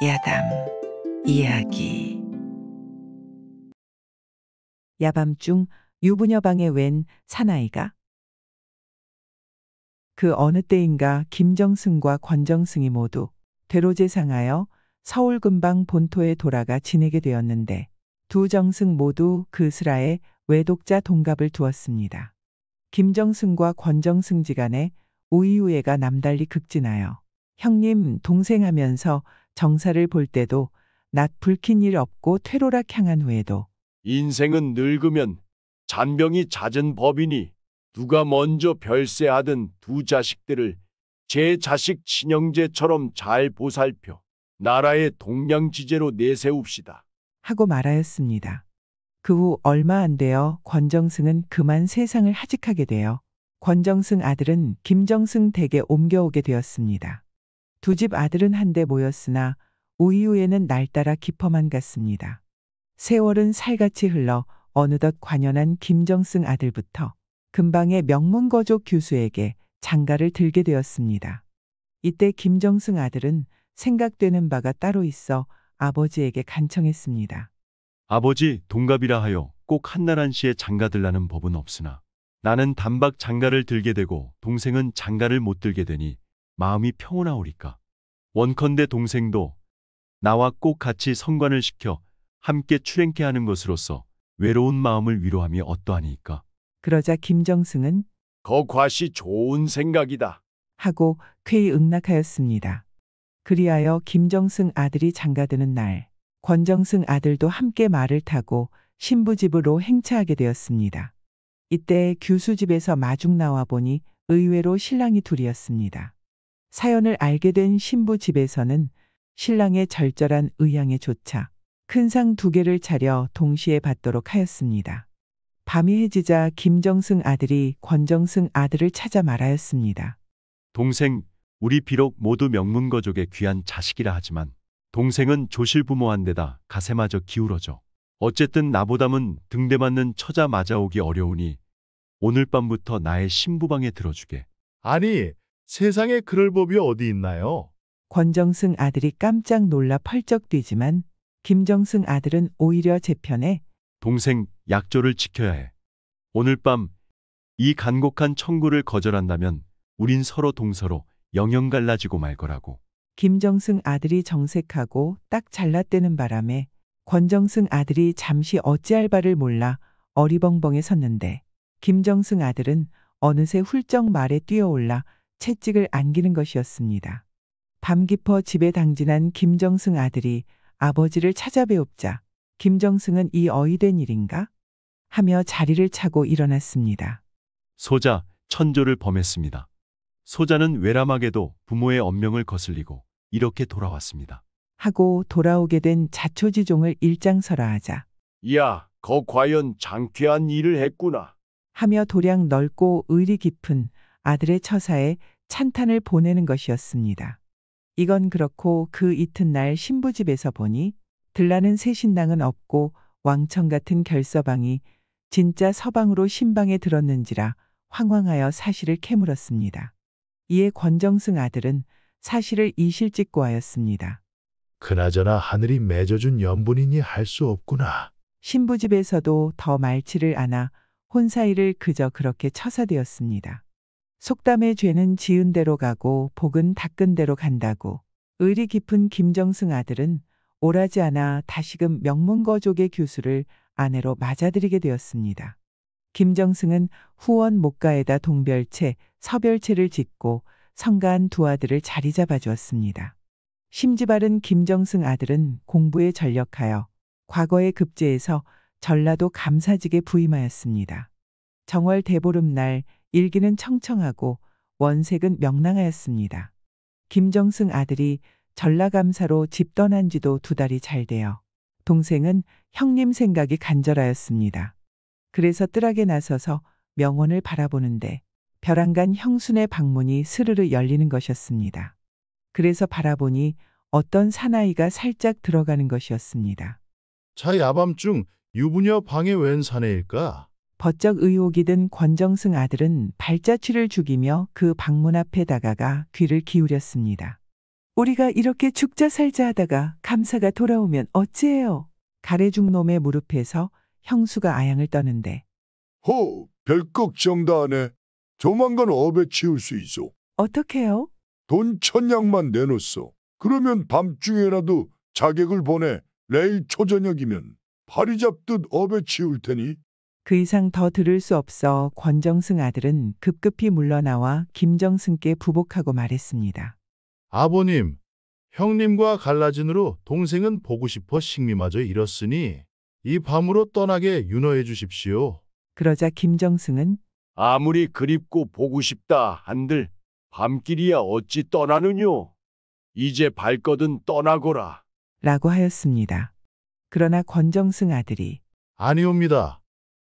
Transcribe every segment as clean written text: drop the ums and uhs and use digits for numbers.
야담 이야기. 야밤중 유부녀 방에 웬 사나이가? 그 어느 때인가 김정승과 권정승이 모두 대로제상하여 서울 근방 본토에 돌아가 지내게 되었는데 두 정승 모두 그 슬하에 외독자 동갑을 두었습니다. 김정승과 권정승지간에 우이우애가 남달리 극진하여 형님 동생 하면서 정사를 볼 때도 낯 붉힌 일 없고 퇴로락 향한 후에도 인생은 늙으면 잔병이 잦은 법이니 누가 먼저 별세하든 두 자식들을 제 자식 친형제처럼 잘 보살펴 나라의 동량지제로 내세웁시다. 하고 말하였습니다. 그 후 얼마 안 되어 권정승은 그만 세상을 하직하게 되어 권정승 아들은 김정승 댁에 옮겨오게 되었습니다. 두 집 아들은 한데 모였으나 우이후에는 날따라 깊어만 갔습니다. 세월은 살같이 흘러 어느덧 관연한 김정승 아들부터 근방의 명문거족 교수에게 장가를 들게 되었습니다. 이때 김정승 아들은 생각되는 바가 따로 있어 아버지에게 간청했습니다. 아버지, 동갑이라 하여 꼭 한나란 씨의 장가들라는 법은 없으나 나는 단박 장가를 들게 되고 동생은 장가를 못 들게 되니 마음이 평온하오리까. 원컨대 동생도 나와 꼭 같이 성관을 시켜 함께 출행케 하는 것으로서 외로운 마음을 위로함이 어떠하니까. 그러자 김정승은 거과시 좋은 생각이다. 하고 쾌히 응낙하였습니다. 그리하여 김정승 아들이 장가드는 날 권정승 아들도 함께 말을 타고 신부집으로 행차하게 되었습니다. 이때 교수집에서 마중 나와 보니 의외로 신랑이 둘이었습니다. 사연을 알게 된 신부집에서는 신랑의 절절한 의향에 조차 큰 상 2개를 차려 동시에 받도록 하였습니다. 밤이 해지자 김정승 아들이 권정승 아들을 찾아 말하였습니다. 동생, 우리 비록 모두 명문거족의 귀한 자식이라 하지만 동생은 조실부모한데다 가세마저 기울어져 어쨌든 나보담은 등대 맞는 처자 맞아오기 어려우니 오늘 밤부터 나의 신부방에 들어주게. 아니, 세상에 그럴 법이 어디 있나요? 권정승 아들이 깜짝 놀라 펄쩍 뛰지만 김정승 아들은 오히려 제 편에 동생, 약조를 지켜야 해. 오늘 밤 이 간곡한 청구를 거절한다면 우린 서로 동서로 영영 갈라지고 말 거라고. 김정승 아들이 정색하고 딱 잘라떼는 바람에 권정승 아들이 잠시 어찌할 바를 몰라 어리벙벙해 섰는데 김정승 아들은 어느새 훌쩍 말에 뛰어올라 채찍을 안기는 것이었습니다. 밤 깊어 집에 당진한 김정승 아들이 아버지를 찾아뵈옵자 김정승은 이 어이된 일인가? 하며 자리를 차고 일어났습니다. 소자, 천조를 범했습니다. 소자는 외람하게도 부모의 언명을 거슬리고 이렇게 돌아왔습니다. 하고 돌아오게 된 자초지종을 일장설하하자 야, 거 과연 장쾌한 일을 했구나. 하며 도량 넓고 의리 깊은 아들의 처사에 찬탄을 보내는 것이었습니다. 이건 그렇고 그 이튿날 신부집에서 보니 들라는 새 신랑은 없고 왕청 같은 결서방이 진짜 서방으로 신방에 들었는지라 황황하여 사실을 캐물었습니다. 이에 권정승 아들은 사실을 이실직고 하였습니다. 그나저나 하늘이 맺어준 연분이니 할 수 없구나. 신부집에서도 더 말치를 않아 혼사일을 그저 그렇게 처사되었습니다. 속담의 죄는 지은 대로 가고 복은 닦은 대로 간다고 의리 깊은 김정승 아들은 오라지 않아 다시금 명문거족의 교수를 아내로 맞아들이게 되었습니다. 김정승은 후원 목가에다 동별채, 서별채를 짓고 성가한 두 아들을 자리 잡아주었습니다. 심지바른 김정승 아들은 공부에 전력하여 과거의 급제에서 전라도 감사직에 부임하였습니다. 정월 대보름날 일기는 청청하고 원색은 명랑하였습니다. 김정승 아들이 전라감사로 집 떠난 지도 2달이 잘 되어 동생은 형님 생각이 간절하였습니다. 그래서 뜰하게 나서서 명원을 바라보는데 벼랑간 형순의 방문이 스르르 열리는 것이었습니다. 그래서 바라보니 어떤 사나이가 살짝 들어가는 것이었습니다. 자, 야밤중 유부녀 방에 웬 사내일까? 버쩍 의혹이 든 권정승 아들은 발자취를 죽이며 그 방문 앞에 다가가 귀를 기울였습니다. 우리가 이렇게 죽자 살자 하다가 감사가 돌아오면 어찌해요? 가래죽놈의 무릎에서 형수가 아양을 떠는데 별 걱정도 안 해. 조만간 업에 치울 수 있어. 어떡해요? 돈 1,000냥만 내놓소. 그러면 밤중에라도 자객을 보내. 내일 초저녁이면 파리 잡듯 업에 치울 테니. 그 이상 더 들을 수 없어 권정승 아들은 급급히 물러나와 김정승께 부복하고 말했습니다. 아버님, 형님과 갈라진으로 동생은 보고 싶어 식미마저 잃었으니 이 밤으로 떠나게 윤허해 주십시오. 그러자 김정승은 아무리 그립고 보고 싶다 한들 밤길이야 어찌 떠나느뇨. 이제 발거든 떠나거라. 라고 하였습니다. 그러나 권정승 아들이 아니옵니다.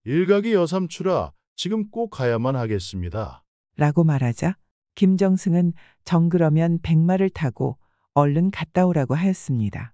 일각이 여삼추라 지금 꼭 가야만 하겠습니다. 라고 말하자 김정승은 정그러면 백마를 타고 얼른 갔다 오라고 하였습니다.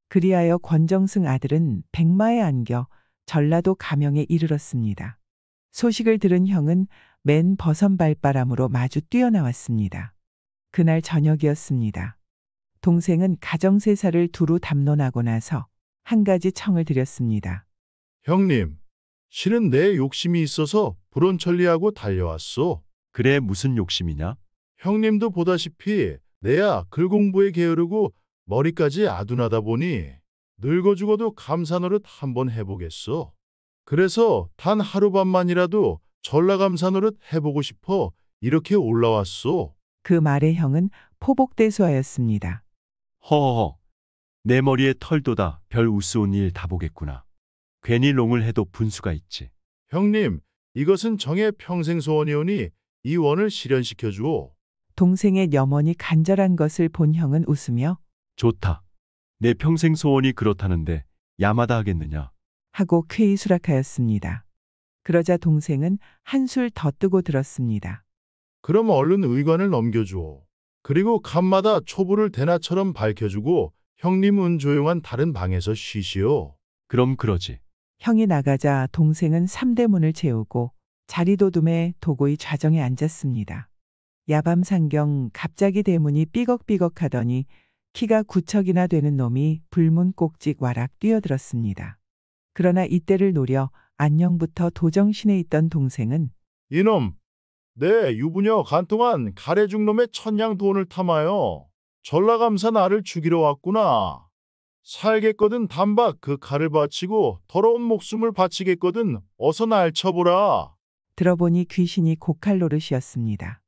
그리하여 권정승 아들은 백마에 안겨 전라도 가명에 이르렀습니다. 소식을 들은 형은 맨 버선 발바람으로 마주 뛰어나왔습니다. 그날 저녁이었습니다. 동생은 가정세사를 두루 담론하고 나서 한 가지 청을 드렸습니다. 형님, 실은 내 욕심이 있어서 불온천리하고 달려왔소. 그래 무슨 욕심이냐? 형님도 보다시피 내야 글 공부에 게으르고 머리까지 아둔하다 보니 늙어 죽어도 감사 노릇 한번 해보겠소. 그래서 단 하룻밤만이라도 전라감사 노릇 해보고 싶어 이렇게 올라왔소. 그 말에 형은 포복대소하였습니다. 허허허. 내 머리에 털도다 별 우스운 일 다 보겠구나. 괜히 롱을 해도 분수가 있지. 형님, 이것은 정의 평생 소원이오니 이 원을 실현시켜 주오. 동생의 염원이 간절한 것을 본 형은 웃으며 좋다. 내 평생 소원이 그렇다는데 야마다 하겠느냐. 하고 쾌히 수락하였습니다. 그러자 동생은 한술 더 뜨고 들었습니다. 그럼 얼른 의관을 넘겨주오. 그리고 간마다 초불을 대낮처럼 밝혀주고 형님은 조용한 다른 방에서 쉬시오. 그럼 그러지. 형이 나가자 동생은 3대문을 재우고 자리도둠에 도고이 좌정에 앉았습니다. 야밤상경 갑자기 대문이 삐걱삐걱하더니 키가 9척이나 되는 놈이 불문 꼭직 와락 뛰어들었습니다. 그러나 이때를 노려 안녕부터 도정신에 있던 동생은 이놈, 내 유부녀 간동안 가래죽놈의 천냥 돈을 탐하여 전라감사 나를 죽이러 왔구나. 살겠거든 단박 그 칼을 바치고 더러운 목숨을 바치겠거든 어서 날 쳐보라. 들어보니 귀신이 고칼 노릇이었습니다.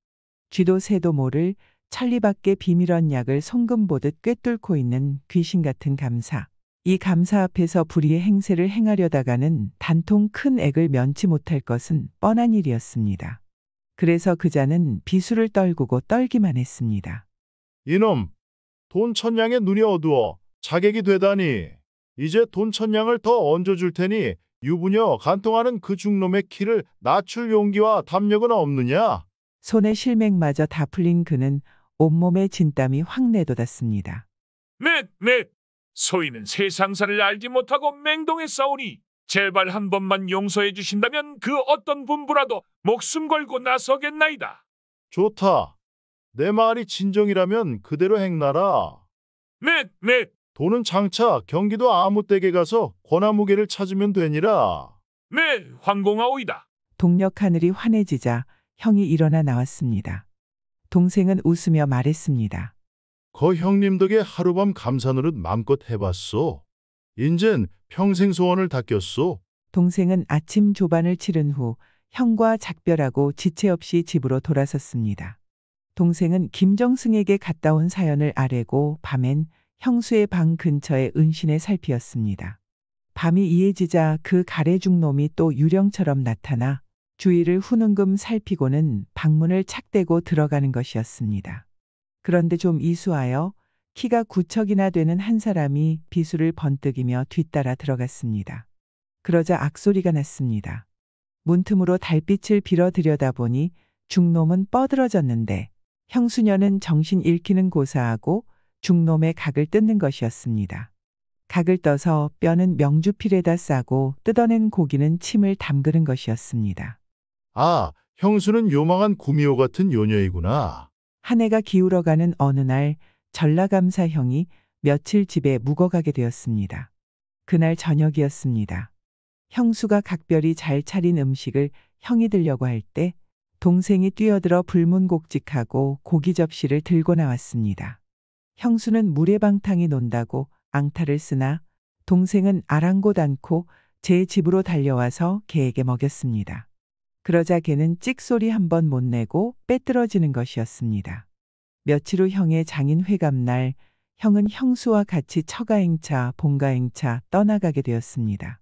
쥐도 새도 모를 천리밖에 비밀한 약을 송금 보듯 꿰뚫고 있는 귀신 같은 감사. 이 감사 앞에서 불의의 행세를 행하려다가는 단통 큰 액을 면치 못할 것은 뻔한 일이었습니다. 그래서 그자는 비수를 떨구고 떨기만 했습니다. 이놈, 돈 천냥에 눈이 어두워 자객이 되다니. 이제 돈 천냥을 더 얹어줄 테니 유부녀 간통하는 그 죽놈의 키를 낮출 용기와 담력은 없느냐? 손에 실맥마저 다 풀린 그는 온몸에 진땀이 확 내돋았습니다. 네. 소인은 세상사를 알지 못하고 맹동했사오니 제발 한 번만 용서해 주신다면 그 어떤 분부라도 목숨 걸고 나서겠나이다. 좋다. 내 말이 진정이라면 그대로 행나라. 네. 돈은 장차 경기도 아무댁에 가서 권하무게를 찾으면 되니라. 네, 황공하오이다. 동력 하늘이 환해지자 형이 일어나 나왔습니다. 동생은 웃으며 말했습니다. 거 형님 덕에 하룻밤 감사 노릇 맘껏 해봤소. 인젠 평생 소원을 닦였소. 동생은 아침 조반을 치른 후 형과 작별하고 지체 없이 집으로 돌아섰습니다. 동생은 김정승에게 갔다 온 사연을 아뢰고 밤엔 형수의 방 근처에 은신에 살피었습니다. 밤이 이해지자 그 가래죽놈이 또 유령처럼 나타나 주위를 후능금 살피고는 방문을 착대고 들어가는 것이었습니다. 그런데 좀 이수하여 키가 9척이나 되는 한 사람이 비수를 번뜩이며 뒤따라 들어갔습니다. 그러자 악소리가 났습니다. 문틈으로 달빛을 빌어 들여다보니 죽놈은 뻐들어졌는데 형수녀는 정신 잃기는 고사하고 죽놈의 각을 뜯는 것이었습니다. 각을 떠서 뼈는 명주필에다 싸고 뜯어낸 고기는 침을 담그는 것이었습니다. 아, 형수는 요망한 구미호 같은 요녀이구나. 한 해가 기울어가는 어느 날 전라감사 형이 며칠 집에 묵어가게 되었습니다. 그날 저녁이었습니다. 형수가 각별히 잘 차린 음식을 형이 들려고 할 때 동생이 뛰어들어 불문곡직하고 고기 접시를 들고 나왔습니다. 형수는 물에방탕이 논다고 앙탈을 쓰나 동생은 아랑곳 않고 제 집으로 달려와서 개에게 먹였습니다. 그러자 개는 찍소리 한 번 못 내고 빼뜨러지는 것이었습니다. 며칠 후 형의 장인 회감날, 형은 형수와 같이 처가행차, 본가행차 떠나가게 되었습니다.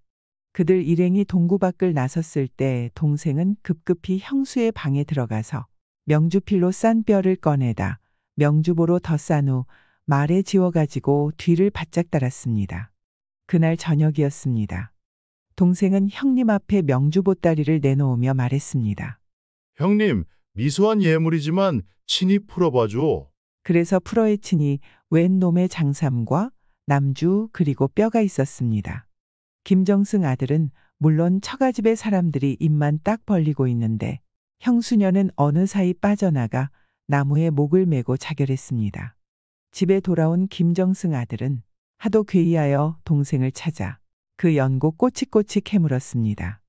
그들 일행이 동구 밖을 나섰을 때 동생은 급급히 형수의 방에 들어가서 명주필로 싼 뼈를 꺼내다 명주보로 더 싼 후 말에 지워가지고 뒤를 바짝 달았습니다. 그날 저녁이었습니다. 동생은 형님 앞에 명주보따리를 내놓으며 말했습니다. 형님, 미소한 예물이지만 친히 풀어봐줘. 그래서 풀어에 치니 웬 놈의 장삼과 남주 그리고 뼈가 있었습니다. 김정승 아들은 물론 처가집의 사람들이 입만 딱 벌리고 있는데 형수녀는 어느 사이 빠져나가 나무에 목을 메고 자결했습니다. 집에 돌아온 김정승 아들은 하도 괴이하여 동생을 찾아 그 연고 꼬치꼬치 캐물었습니다.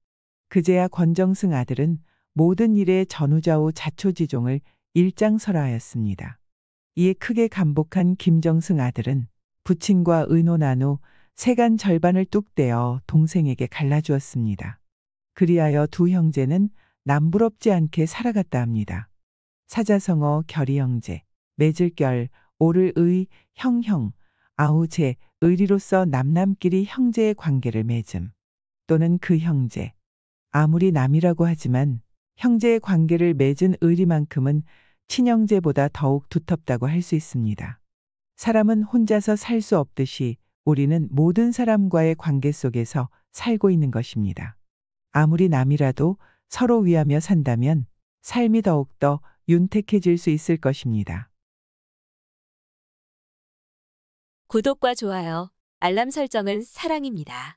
그제야 권정승 아들은 모든 일에 전우좌우 자초지종을 일장설하였습니다. 이에 크게 감복한 김정승 아들은 부친과 의논한 후 세간 절반을 뚝 떼어 동생에게 갈라주었습니다. 그리하여 두 형제는 남부럽지 않게 살아갔다 합니다. 사자성어 결의 형제, 맺을결, 오를 의, 형형, 아우제, 의리로서 남남끼리 형제의 관계를 맺음. 또는 그 형제. 아무리 남이라고 하지만 형제의 관계를 맺은 의리만큼은 친형제보다 더욱 두텁다고 할 수 있습니다. 사람은 혼자서 살 수 없듯이 우리는 모든 사람과의 관계 속에서 살고 있는 것입니다. 아무리 남이라도 서로 위하며 산다면 삶이 더욱더 윤택해질 수 있을 것입니다. 구독과 좋아요, 알람 설정은 사랑입니다.